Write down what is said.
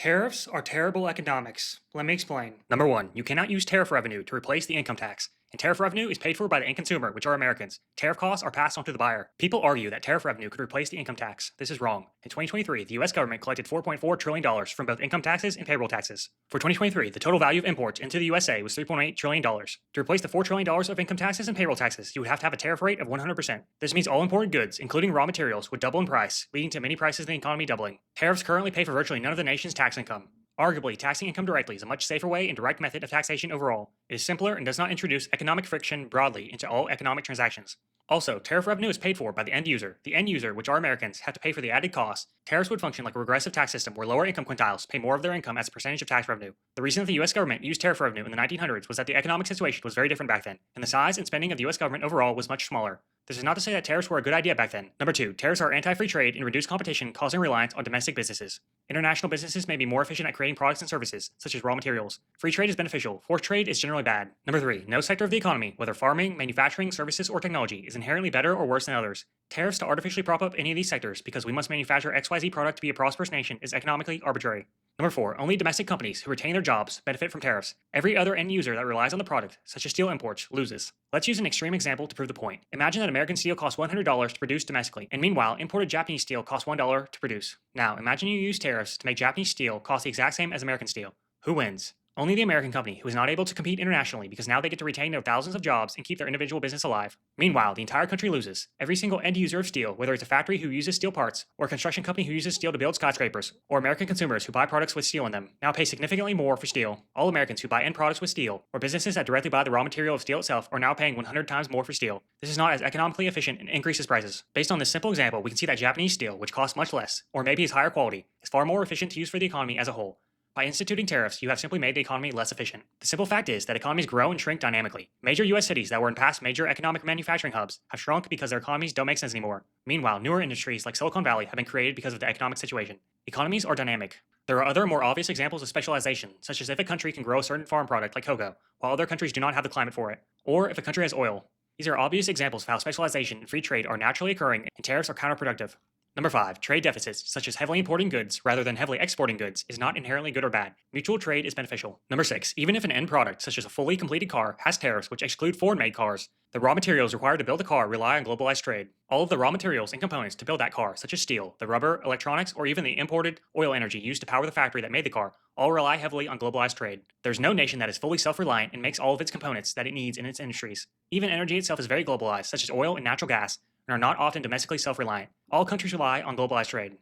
Tariffs are terrible economics. Let me explain. Number one, you cannot use tariff revenue to replace the income tax. And tariff revenue is paid for by the end consumer, which are Americans. Tariff costs are passed on to the buyer. People argue that tariff revenue could replace the income tax. This is wrong. In 2023, the US government collected $4.4 trillion from both income taxes and payroll taxes. For 2023, the total value of imports into the USA was $3.8 trillion. To replace the $4 trillion of income taxes and payroll taxes, you would have to have a tariff rate of 100%. This means all imported goods, including raw materials, would double in price, leading to many prices in the economy doubling. Tariffs currently pay for virtually none of the nation's tax income. Arguably, taxing income directly is a much safer way and direct method of taxation overall. It is simpler and does not introduce economic friction broadly into all economic transactions. Also, tariff revenue is paid for by the end user. The end user, which are Americans, have to pay for the added costs. Tariffs would function like a regressive tax system where lower income quintiles pay more of their income as a percentage of tax revenue. The reason that the US government used tariff revenue in the 1900s was that the economic situation was very different back then, and the size and spending of the US government overall was much smaller. This is not to say that tariffs were a good idea back then. Number two, tariffs are anti-free trade and reduce competition, causing reliance on domestic businesses. International businesses may be more efficient at creating products and services, such as raw materials. Free trade is beneficial. Forced trade is generally bad. Number three, no sector of the economy, whether farming, manufacturing, services, or technology, is inherently better or worse than others. Tariffs to artificially prop up any of these sectors because we must manufacture XYZ product to be a prosperous nation is economically arbitrary. Number four, only domestic companies who retain their jobs benefit from tariffs. Every other end user that relies on the product, such as steel imports, loses. Let's use an extreme example to prove the point. Imagine that American steel costs $100 to produce domestically, and meanwhile, imported Japanese steel costs $1 to produce. Now, imagine you use tariffs to make Japanese steel cost the exact same as American steel. Who wins? Only the American company, who is not able to compete internationally because now they get to retain their thousands of jobs and keep their individual business alive. Meanwhile, the entire country loses. Every single end user of steel, whether it's a factory who uses steel parts, or a construction company who uses steel to build skyscrapers, or American consumers who buy products with steel in them, now pay significantly more for steel. All Americans who buy end products with steel, or businesses that directly buy the raw material of steel itself, are now paying 100 times more for steel. This is not as economically efficient and increases prices. Based on this simple example, we can see that Japanese steel, which costs much less, or maybe is higher quality, is far more efficient to use for the economy as a whole. By instituting tariffs, you have simply made the economy less efficient. The simple fact is that economies grow and shrink dynamically. Major US cities that were in past major economic manufacturing hubs have shrunk because their economies don't make sense anymore. Meanwhile, newer industries like Silicon Valley have been created because of the economic situation. Economies are dynamic. There are other more obvious examples of specialization, such as if a country can grow a certain farm product like cocoa, while other countries do not have the climate for it, or if a country has oil. These are obvious examples of how specialization and free trade are naturally occurring and tariffs are counterproductive. Number five, trade deficits, such as heavily importing goods rather than heavily exporting goods, is not inherently good or bad. Mutual trade is beneficial. Number six, even if an end product, such as a fully completed car, has tariffs which exclude foreign-made cars, the raw materials required to build a car rely on globalized trade. All of the raw materials and components to build that car, such as steel, the rubber, electronics, or even the imported oil energy used to power the factory that made the car, all rely heavily on globalized trade. There's no nation that is fully self-reliant and makes all of its components that it needs in its industries. Even energy itself is very globalized, such as oil and natural gas, and are not often domestically self-reliant. All countries rely on globalized trade.